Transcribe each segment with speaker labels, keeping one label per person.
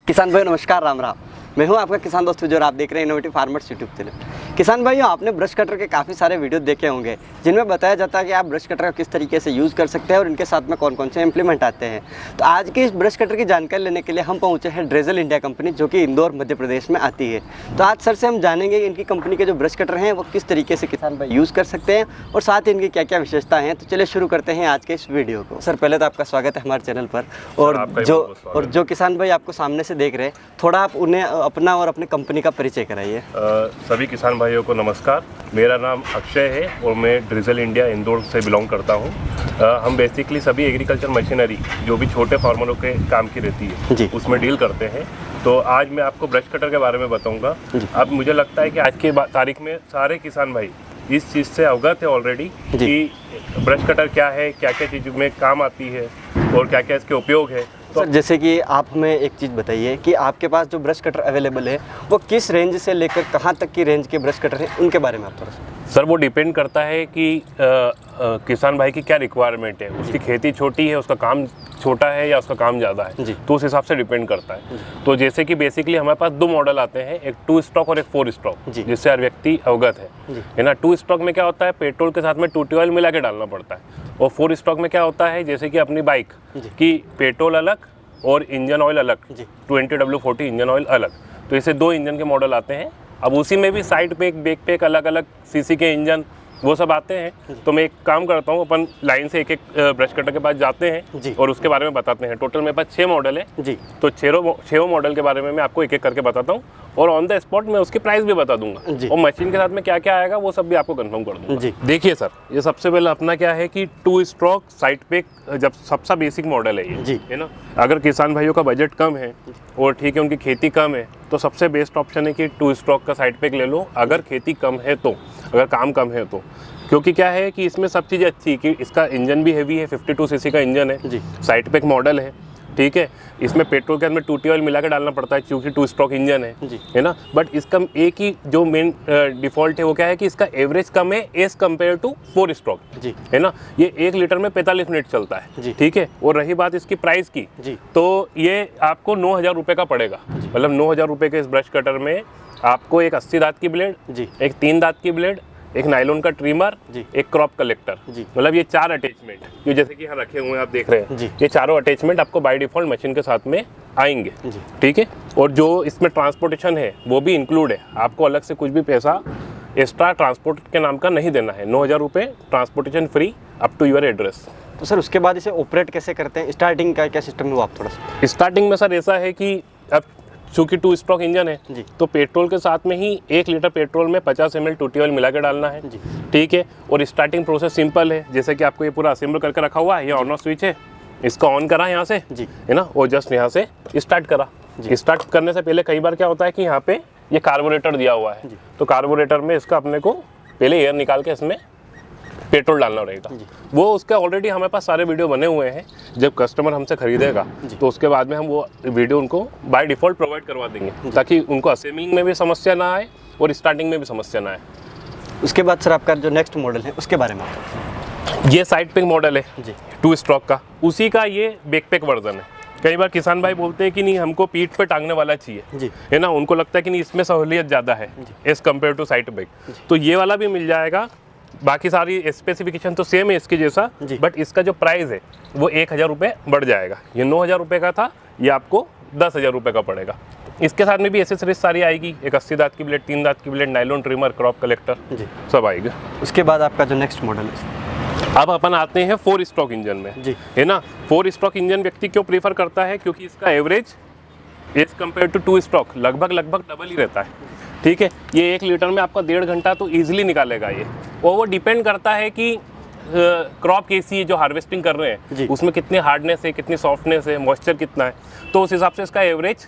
Speaker 1: किसान भाई नमस्कार, राम राम। मैं हूं आपका किसान दोस्त जो आप देख रहे हैं इनोवेटिव फार्मर्स यूट्यूब चैनल। किसान भाइयों, आपने ब्रश कटर के काफ़ी सारे वीडियो देखे होंगे जिनमें बताया जाता है कि आप ब्रश कटर का किस तरीके से यूज़ कर सकते हैं और इनके साथ में कौन कौन से इम्प्लीमेंट आते हैं। तो आज के इस ब्रश कटर की जानकारी लेने के लिए हम पहुंचे हैं ड्रेजल इंडिया कंपनी, जो कि इंदौर मध्य प्रदेश में आती है। तो आज सर से हम जानेंगे इनकी कंपनी के जो ब्रश कटर हैं वो किस तरीके से किसान भाई यूज़ कर सकते हैं और साथ ही इनकी क्या क्या विशेषता हैं। तो चलिए शुरू करते हैं आज के इस वीडियो को। सर पहले तो आपका स्वागत है हमारे चैनल पर। और जो किसान भाई आपको सामने से देख रहे हैं, थोड़ा आप उन्हें अपना और अपने कंपनी का परिचय कराइए।
Speaker 2: सभी किसान भाइयों को नमस्कार। मेरा नाम अक्षय है और मैं ड्रेजल इंडिया इंदौर से बिलोंग करता हूँ। हम बेसिकली सभी एग्रीकल्चर मशीनरी जो भी छोटे फार्मरों के काम की रहती है उसमें डील करते हैं। तो आज मैं आपको ब्रश कटर के बारे में बताऊंगा। अब मुझे लगता है कि आज की तारीख में सारे किसान भाई इस चीज़ से अवगत है ऑलरेडी कि ब्रश कटर क्या है, क्या क्या चीज़ में काम आती है और क्या क्या इसके उपयोग है।
Speaker 1: सर जैसे कि आप हमें एक चीज़ बताइए कि आपके पास जो ब्रश कटर अवेलेबल है वो किस रेंज से लेकर कहाँ तक की रेंज के ब्रश कटर हैं, उनके बारे में आप थोड़ा सा।
Speaker 2: सर वो डिपेंड करता है कि किसान भाई की क्या रिक्वायरमेंट है। उसकी खेती छोटी है, उसका काम छोटा है या उसका काम ज़्यादा है, तो उस हिसाब से डिपेंड करता है। तो जैसे कि बेसिकली हमारे पास दो मॉडल आते हैं, एक 2 स्ट्रोक और एक 4 स्ट्रोक, जिससे हर व्यक्ति अवगत है ना। 2 स्ट्रोक में क्या होता है, पेट्रोल के साथ में 2T ऑयल मिला के डालना पड़ता है। और 4 स्ट्रोक में क्या होता है, जैसे कि अपनी बाइक की पेट्रोल अलग और इंजन ऑयल अलग, 20W40 इंजन ऑयल अलग। तो इसे 2 इंजन के मॉडल आते हैं। अब उसी में भी साइड पे एक बैक पे एक अलग अलग सीसी के इंजन वो सब आते हैं। तो मैं एक काम करता हूँ, अपन लाइन से एक एक ब्रश कटर के पास जाते हैं और उसके बारे में बताते हैं। टोटल मेरे पास 6 मॉडल है जी। तो 6 मॉडल के बारे में मैं आपको एक एक करके बताता हूँ और ऑन द स्पॉट मैं उसकी प्राइस भी बता दूंगा और मशीन के साथ में क्या क्या आएगा वो सब भी आपको कंफर्म कर दूंगा। देखिए सर, ये सबसे पहले अपना क्या है कि 2 स्ट्रोक साइड पे जब सबसे बेसिक मॉडल है ये, है ना। अगर किसान भाइयों का बजट कम है और ठीक है उनकी खेती कम है तो सबसे बेस्ट ऑप्शन है कि 2 स्ट्रोक का साइड पे ले लो, अगर खेती कम है तो, अगर काम कम है तो। क्योंकि क्या है कि इसमें सब चीज़ें अच्छी है कि इसका इंजन भी हैवी है, 52 सीसी का इंजन है, साइड पे एक मॉडल है, ठीक है। इसमें पेट्रोल के अंदर 2T ऑयल मिला के डालना पड़ता है क्योंकि 2 स्ट्रोक इंजन है ना। बट इसका एक ही जो मेन डिफॉल्ट है वो क्या है कि इसका एवरेज कम है एज कम्पेयर टू 4 स्ट्रोक, है ना। ये 1 लीटर में 45 मिनट चलता है, ठीक है। और रही बात इसकी प्राइस की, तो ये आपको 9,000 रुपये का पड़ेगा। मतलब 9,000 रुपये के इस ब्रश कटर में आपको एक 80 दांत की ब्लेड, एक 3 दांत की ब्लेड, एक नायलॉन का ट्रिमर, एक क्रॉप कलेक्टर, मतलब ये 4 अटैचमेंट, ये जैसे कि यहाँ रखे हुए हैं आप देख रहे हैं, ये चारों अटैचमेंट आपको बाय डिफॉल्ट मशीन के साथ में आएंगे, ठीक है। और जो इसमें ट्रांसपोर्टेशन है वो भी इंक्लूड है, आपको अलग से कुछ भी पैसा एक्स्ट्रा ट्रांसपोर्ट के नाम का नहीं देना है। 9,000 रुपये transportation free up to your address.
Speaker 1: तो सर उसके बाद इसे ऑपरेट कैसे करते हैं, स्टार्टिंग का क्या सिस्टम है वो आप थोड़ा सा।
Speaker 2: स्टार्टिंग में सर ऐसा है कि अब चूँकि 2 स्ट्रोक इंजन है तो पेट्रोल के साथ में ही 1 लीटर पेट्रोल में 50 ml 2T ऑयल मिला के डालना है, ठीक है। और स्टार्टिंग प्रोसेस सिंपल है, जैसे कि आपको ये पूरा असेंबल करके रखा हुआ है, ये ऑन ऑफ स्विच है, इसका ऑन करा यहाँ से, है ना, और जस्ट यहाँ से स्टार्ट करा। स्टार्ट करने से पहले कई बार क्या होता है कि यहाँ पे ये कार्बोरेटर दिया हुआ है, तो कार्बोरेटर में इसका अपने को पहले एयर निकाल के इसमें पेट्रोल डालना रहेगा। वो उसके ऑलरेडी हमारे पास सारे वीडियो बने हुए हैं, जब कस्टमर हमसे खरीदेगा तो उसके बाद में हम वो वीडियो उनको बाय डिफ़ॉल्ट प्रोवाइड करवा देंगे ताकि उनको असेंबलिंग में भी समस्या ना आए और स्टार्टिंग में भी समस्या ना आए।
Speaker 1: उसके बाद सर आपका जो नेक्स्ट मॉडल है उसके बारे में,
Speaker 2: ये साइड पैक मॉडल है 2 स्ट्रोक का, उसी का ये बैकपैक वर्जन है। कई बार किसान भाई बोलते हैं कि नहीं हमको पीठ पे टांगने वाला चाहिए, है ना, उनको लगता है कि नहीं इसमें सहूलियत ज़्यादा है as compared to side pack, तो ये वाला भी मिल जाएगा। बाकी सारी स्पेसिफिकेशन तो सेम है इसके जैसा, बट इसका जो प्राइस है वो 1,000 रुपये बढ़ जाएगा। ये 9,000 रुपये का था, ये आपको 10,000 रुपये का पड़ेगा। इसके साथ में भी एसेसरीज सारी आएगी, एक 80 दांत की ब्लेड, 3 दांत की blade, nylon trimmer, crop collector सब आएगा।
Speaker 1: उसके बाद आपका जो नेक्स्ट मॉडल है,
Speaker 2: अब अपन आते हैं 4 स्ट्रोक इंजन में, है ना। 4 स्ट्रोक इंजन व्यक्ति क्यों प्रीफर करता है, क्योंकि इसका average as compared to 2 stroke लगभग डबल ही रहता है, ठीक है। ये 1 लीटर में आपका 1.5 घंटा तो ईजिली निकालेगा ये। और वो डिपेंड करता है कि क्रॉप कैसी है जो हार्वेस्टिंग कर रहे हैं, उसमें कितनी हार्डनेस है, कितनी सॉफ्टनेस है, मॉइस्चर कितना है, तो उस हिसाब से इसका एवरेज,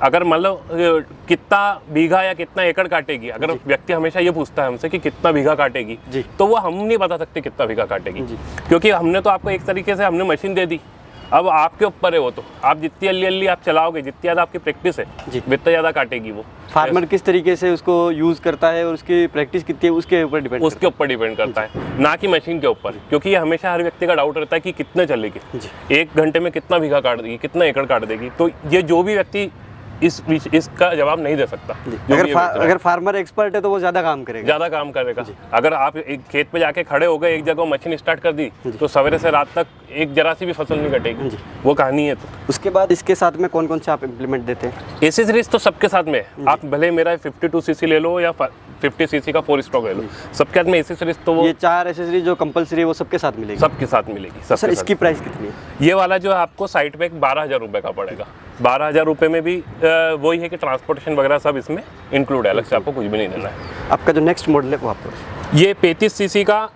Speaker 2: अगर मतलब कितना बीघा या कितना एकड़ काटेगी, अगर व्यक्ति हमेशा ये पूछता है हमसे कि कितना बीघा काटेगी, तो वो हम नहीं बता सकते कितना बीघा काटेगी, क्योंकि हमने तो आपको एक तरीके से हमने मशीन दे दी। अब आपके ऊपर है वो, तो आप जितनी अल्ली आप चलाओगे, जितनी ज़्यादा आपकी प्रैक्टिस है जितना ज़्यादा काटेगी वो।
Speaker 1: फार्मर किस तरीके से उसको यूज़ करता है और उसकी प्रैक्टिस कितनी है उसके ऊपर डिपेंड
Speaker 2: करता है, ना कि मशीन के ऊपर। क्योंकि ये हमेशा हर व्यक्ति का डाउट रहता है कि कितने चलेगी, 1 घंटे में कितना बीघा काट देगी, कितना एकड़ काट देगी। तो ये जो भी व्यक्ति इसका जवाब नहीं दे सकता।
Speaker 1: अगर फार्मर एक्सपर्ट है तो वो ज़्यादा काम करेगा। अगर आप एक खेत पे जाके खड़े हो गए, एक जगह मशीन स्टार्ट कर दी तो सवेरे से रात तक एक जरा सी भी फसल नहीं कटेगी, वो कहानी है। तो उसके बाद इसके साथ में कौन कौन से आप इम्प्लीमेंट देते हैं?
Speaker 2: एसेसरीज तो सबके साथ में है। आप भले मेरा 52 सीसी ले लो या 50 सीसी का 4 स्ट्रोक ले लो, सबके साथ में एसेसरीज तो वो
Speaker 1: ये 4 एसेसरीज जो कंपलसरी है वो सबके साथ मिलेगी?
Speaker 2: सबके साथ मिलेगी।
Speaker 1: सर इसकी प्राइस कितनी है?
Speaker 2: ये वाला जो आपको साइड पे 12,000 रुपये का पड़ेगा। 12,000 रुपये में भी वही है कि ट्रांसपोर्टेशन वगैरह सब इसमें इंक्लूड है, अलग से आपको कुछ भी नहीं देना है।
Speaker 1: आपका जो नेक्स्ट मॉडल है वो आपको
Speaker 2: ये 35 सीसी का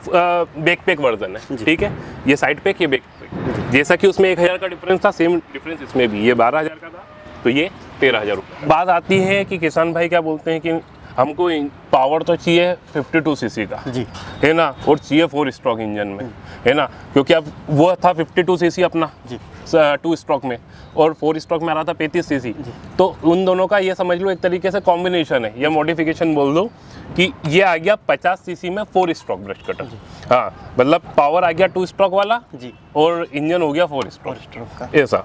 Speaker 2: बैक पैक वर्जन है, ठीक है। ये साइड पैक, ये बैक पैक। जैसा कि उसमें 1,000 का डिफरेंस था, सेम डिफरेंस इसमें भी। ये 12,000 का था तो ये 13,000 रुपये। बात आती है कि किसान भाई क्या बोलते हैं कि हमको पावर तो चाहिए 52 सीसी का,
Speaker 1: जी
Speaker 2: है ना, और चाहिए 4 स्ट्रोक इंजन में, है ना, क्योंकि अब वो था 52 सीसी अपना 2 स्ट्रोक में, और 4 स्ट्रोक में आ रहा था 35 सीसी। तो उन दोनों का ये समझ लो एक तरीके से कॉम्बिनेशन है, या मॉडिफिकेशन बोल दो कि ये आ गया 50 सीसी में 4 स्ट्रोक ब्रश कटर। हाँ, मतलब पावर आ गया 2 स्ट्रोक वाला जी, और इंजन हो गया 4 स्ट्रोक का, ऐसा।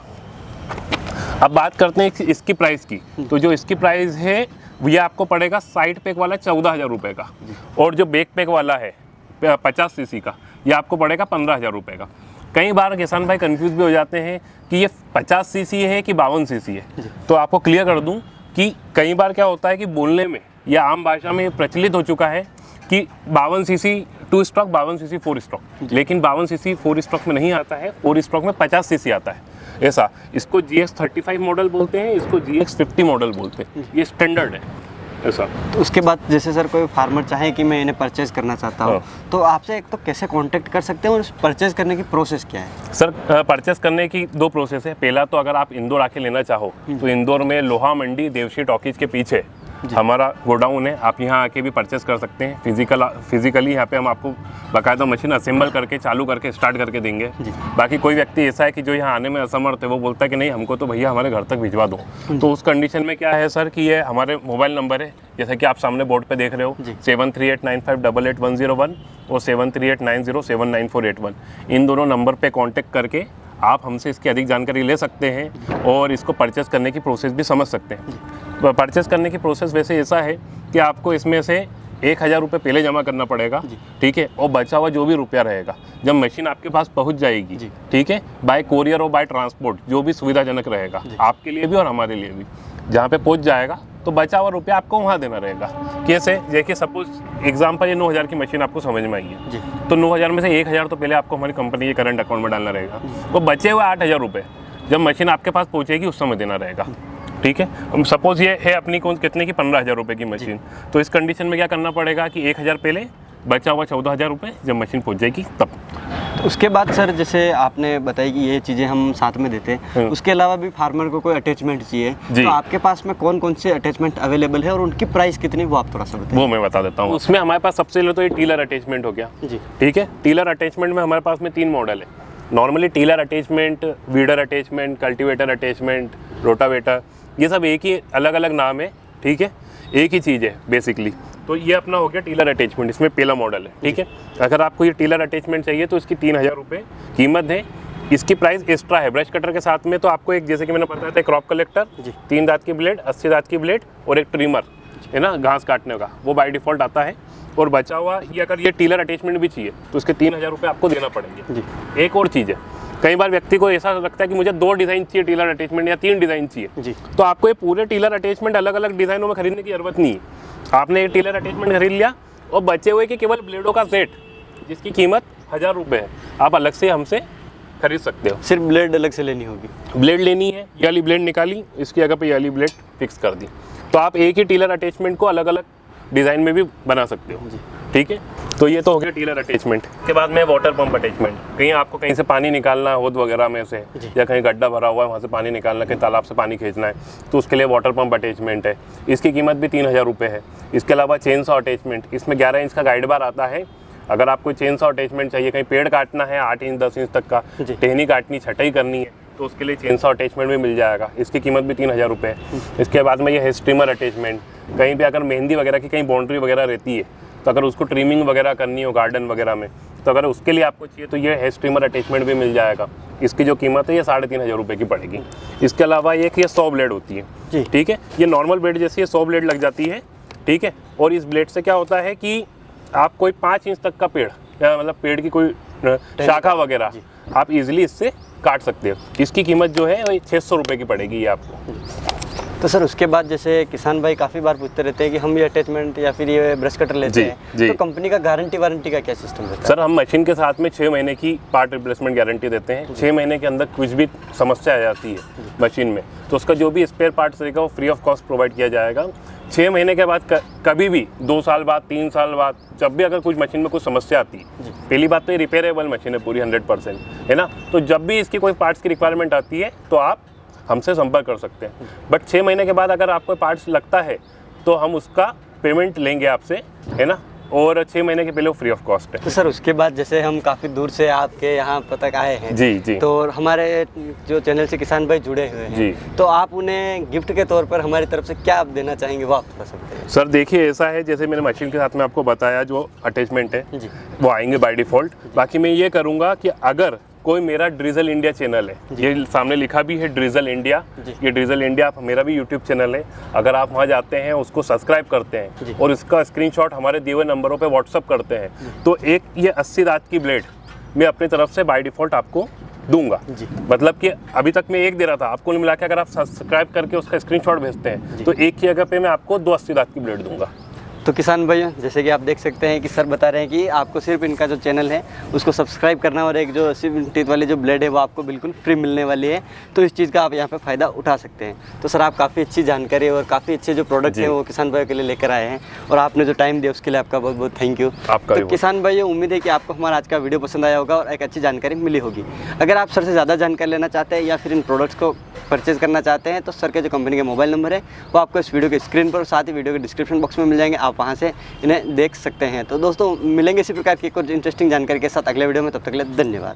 Speaker 2: अब बात करते हैं इसकी प्राइस की। तो जो इसकी प्राइस है ये आपको पड़ेगा साइड पैक वाला 14,000 रुपये का, और जो बैक पैक वाला है 50 सीसी का ये आपको पड़ेगा 15,000 रुपये का। कई बार किसान भाई कंफ्यूज भी हो जाते हैं कि ये 50 सीसी है कि 52 सीसी है। तो आपको क्लियर कर दूं कि कई बार क्या होता है कि बोलने में या आम भाषा में प्रचलित हो चुका है कि 52 सीसी 2 स्ट्रोक, 52 सीसी 4 स्ट्रोक, लेकिन 52 सीसी 4 स्ट्रोक में नहीं आता है, 4 स्ट्रोक में 50 सीसी आता है, ऐसा। इसको GX35 मॉडल बोलते हैं, इसको GX50 मॉडल बोलते हैं, ये स्टैंडर्ड है, ऐसा।
Speaker 1: तो उसके बाद जैसे सर कोई फार्मर चाहे कि मैं इन्हें परचेज करना चाहता हूँ, तो आपसे एक तो कैसे कांटेक्ट कर सकते हैं और परचेज करने की प्रोसेस क्या है?
Speaker 2: सर परचेस करने की 2 प्रोसेस है। पहला तो अगर आप इंदौर आके लेना चाहो तो इंदौर में लोहा मंडी देवशी टॉकीज के पीछे हमारा गोडाउन है, आप यहाँ आके भी परचेस कर सकते हैं। फिजिकली यहाँ पे हम आपको बाकायदा मशीन असेंबल करके चालू करके स्टार्ट करके देंगे। बाकी कोई व्यक्ति ऐसा है कि जो यहाँ आने में असमर्थ है, वो बोलता है कि नहीं हमको तो भैया हमारे घर तक भिजवा दो, तो उस कंडीशन में क्या है सर कि ये हमारे मोबाइल नंबर है, जैसे कि आप सामने बोर्ड पे देख रहे हो, 7389588101 और 7389079481। इन दोनों नंबर पे कांटेक्ट करके आप हमसे इसकी अधिक जानकारी ले सकते हैं और इसको परचेस करने की प्रोसेस भी समझ सकते हैं। परचेस करने की प्रोसेस वैसे ऐसा है कि आपको इसमें से 1,000 रुपये पहले जमा करना पड़ेगा, ठीक है, और बचा हुआ जो भी रुपया रहेगा जब मशीन आपके पास पहुंच जाएगी, ठीक है, बाय कोरियर और बाय ट्रांसपोर्ट, जो भी सुविधाजनक रहेगा आपके लिए भी और हमारे लिए भी, जहाँ पे पहुंच जाएगा तो बचा हुआ रुपया आपको वहाँ देना रहेगा। कैसे? देखिए सपोज एग्जाम्पल ये 9,000 की मशीन आपको समझ में आई है, तो 9,000 में से 1,000 तो पहले आपको हमारी कंपनी के करंट अकाउंट में डालना रहेगा, तो बचे हुए 8,000 रुपये जब मशीन आपके पास पहुँचेगी उस समय देना रहेगा, ठीक है। सपोज ये है अपनी कौन कितने की 15,000 रुपये की मशीन, तो इस कंडीशन में क्या करना पड़ेगा कि 1,000 पहले, बचा हुआ 14,000 रुपये जब मशीन पहुँच जाएगी तब।
Speaker 1: तो उसके बाद सर जैसे आपने बताई कि ये चीज़ें हम साथ में देते हैं, उसके अलावा भी फार्मर को कोई अटैचमेंट चाहिए, तो आपके पास में कौन कौन से अटैचमेंट अवेलेबल है और उनकी प्राइस कितनी, वो आप थोड़ा सा बताइए।
Speaker 2: वो मैं बता देता हूँ। उसमें हमारे पास सबसे पहले तो ये टीलर अटैचमेंट हो गया जी, ठीक है। टीलर अटैचमेंट में हमारे पास में 3 मॉडल है। Normally tiller attachment, weeder attachment, cultivator attachment, rotavator, ये सब एक ही अलग अलग नाम है, ठीक है, एक ही चीज़ है बेसिकली। तो ये अपना हो गया टीलर अटैचमेंट, इसमें पहला मॉडल है, ठीक है। अगर आपको ये टीलर अटैचमेंट चाहिए तो इसकी 3,000 रुपये कीमत है। इसकी प्राइस एक्स्ट्रा है ब्रश कटर के साथ में। तो आपको एक, जैसे कि मैंने बताया था, क्रॉप कलेक्टर, 3 दांत की ब्लेड, 80 दांत की ब्लेड और एक ट्रिमर है ना घास काटने का, वो बाय डिफ़ॉल्ट आता है। और बचा हुआ ये अगर ये टीलर अटैचमेंट भी चाहिए तो इसके 3,000 रुपये आपको देना पड़ेंगे। एक और चीज़ है, कई बार व्यक्ति को ऐसा लगता है कि मुझे 2 डिज़ाइन चाहिए टीलर अटैचमेंट या 3 डिज़ाइन चाहिए, तो आपको ये पूरे टीलर अटैचमेंट अलग अलग डिज़ाइनों में खरीदने की जरूरत नहीं है। आपने ये टीलर अटैचमेंट खरीद लिया और बचे हुए के केवल ब्लेडों का सेट जिसकी कीमत 1,000 रुपये है, आप अलग से हमसे खरीद सकते हो।
Speaker 1: सिर्फ ब्लेड अलग से लेनी होगी? ब्लेड
Speaker 2: लेनी है, ये वाली ब्लेड निकाली, इसकी जगह पे ये वाली ब्लेड फिक्स कर दी, तो आप एक ही टीलर अटैचमेंट को अलग अलग डिज़ाइन में भी बना सकते हो, ठीक है। तो ये तो हो गया टीलर अटैचमेंट। के बाद में वाटर पंप अटैचमेंट, कहीं आपको कहीं से पानी निकालना है होद वगैरह में से, या कहीं गड्ढा भरा हुआ है वहाँ से पानी निकालना, कहीं तालाब से पानी खींचना है, तो उसके लिए वाटर पंप अटैचमेंट है। इसकी कीमत भी 3,000 रुपये है। इसके अलावा चेन सॉ अटैचमेंट, इसमें 11 इंच का गाइड बार आता है। अगर आपको चेन सॉ अटैचमेंट चाहिए, कहीं पेड़ काटना है 8 इंच 10 इंच तक का, टहनी काटनी, छटाई करनी है, तो उसके लिए चेन सॉ अटैचमेंट भी मिल जाएगा। इसकी कीमत भी 3,000 रुपये है। इसके बाद में ये है स्ट्रीमर अटैचमेंट, कहीं पे अगर मेहंदी वगैरह की कहीं बाउंड्री वगैरह रहती है, तो अगर उसको ट्रिमिंग वगैरह करनी हो गार्डन वगैरह में, तो अगर उसके लिए आपको चाहिए तो ये हेयर स्ट्रीमर अटैचमेंट भी मिल जाएगा। इसकी जो कीमत है ये 3,500 रुपये की पड़ेगी। इसके अलावा ये कि ये 100 ब्लेड होती है, ठीक है, ये नॉर्मल ब्लेड जैसी ये 100 ब्लेड लग जाती है, ठीक है। और इस ब्लेड से क्या होता है कि आप कोई 5 इंच तक का पेड़ या मतलब पेड़ की कोई शाखा वगैरह आप इजीली इससे काट सकते हो। इसकी कीमत जो है वो 600 रुपये की पड़ेगी ये आपको।
Speaker 1: तो सर उसके बाद जैसे किसान भाई काफ़ी बार पूछते रहते हैं कि हम ये अटैचमेंट या फिर ये ब्रश कटर लेते हैं, तो कंपनी का गारंटी वारंटी का क्या सिस्टम रहता है?
Speaker 2: सर हम मशीन के साथ में 6 महीने की पार्ट रिप्लेसमेंट गारंटी देते हैं। 6 महीने के अंदर कुछ भी समस्या आ जाती है मशीन में तो उसका जो भी स्पेयर पार्ट्स रहेगा वो फ्री ऑफ कॉस्ट प्रोवाइड किया जाएगा। 6 महीने के बाद कभी भी 2 साल बाद 3 साल बाद जब भी अगर कुछ मशीन में कुछ समस्या आती है, पहली बात तो ये रिपेयरेबल मशीन है पूरी 100%, है ना। तो जब भी इसकी कोई पार्ट्स की रिक्वायरमेंट आती है तो आप हमसे संपर्क कर सकते हैं। बट 6 महीने के बाद अगर आपको पार्ट्स लगता है तो हम उसका पेमेंट लेंगे आपसे, है ना, और 6 महीने के पहले वो फ्री ऑफ कॉस्ट है।
Speaker 1: तो सर उसके बाद जैसे हम काफ़ी दूर से आपके यहाँ तक आए हैं,
Speaker 2: जी,
Speaker 1: तो हमारे जो चैनल से किसान भाई जुड़े हुए हैं,
Speaker 2: जी,
Speaker 1: तो आप उन्हें गिफ्ट के तौर पर हमारी तरफ से क्या आप देना चाहेंगे वो आप बता सकते हैं?
Speaker 2: सर देखिए ऐसा है, जैसे मैंने मशीन के साथ में आपको बताया जो अटैचमेंट है वो आएंगे बाय डिफ़ॉल्ट। बाकी मैं ये करूँगा कि अगर कोई मेरा ड्रिजल इंडिया चैनल है, ये सामने लिखा भी है ड्रिजल इंडिया, ये ड्रिजल इंडिया मेरा भी यूट्यूब चैनल है, अगर आप वहाँ जाते हैं उसको सब्सक्राइब करते हैं और इसका स्क्रीनशॉट हमारे दिए हुए नंबरों पे व्हाट्सअप करते हैं तो एक ये 80 दांत की ब्लेड मैं अपनी तरफ से बाय डिफ़ॉल्ट आपको दूंगा। मतलब कि अभी तक मैं एक दे रहा था, आपको नहीं मिला के अगर आप सब्सक्राइब करके उसका स्क्रीनशॉट भेजते हैं तो एक की जगह पे मैं आपको 2 80 दांत की ब्लेड दूंगा।
Speaker 1: तो किसान भाइयों जैसे कि आप देख सकते हैं कि सर बता रहे हैं कि आपको सिर्फ इनका जो चैनल है उसको सब्सक्राइब करना और एक जो 80 टीथ वाली जो ब्लेड है वो आपको बिल्कुल फ्री मिलने वाली है, तो इस चीज़ का आप यहाँ पे फ़ायदा उठा सकते हैं। तो सर आप काफ़ी अच्छी जानकारी और काफ़ी अच्छे जो प्रोडक्ट हैं वो किसान भाइयों के लिए लेकर आए हैं और आपने जो टाइम दिया उसके लिए आपका बहुत बहुत थैंक यू।
Speaker 2: आपका
Speaker 1: तो किसान भाइयों उम्मीद है कि आपको हमारा आज का वीडियो पसंद आया होगा और एक अच्छी जानकारी मिली होगी। अगर आप सर से ज़्यादा जानकारी लेना चाहते हैं या फिर इन प्रोडक्ट्स को परचेज करना चाहते हैं तो सर के जो कंपनी के मोबाइल नंबर है वो आपको इस वीडियो के स्क्रीन पर और साथ ही वीडियो के डिस्क्रिप्शन बॉक्स में मिल जाएंगे, आप वहाँ से इन्हें देख सकते हैं। तो दोस्तों मिलेंगे इसी प्रकार की कुछ इंटरेस्टिंग जानकारी के साथ अगले वीडियो में, तब तक के लिए धन्यवाद।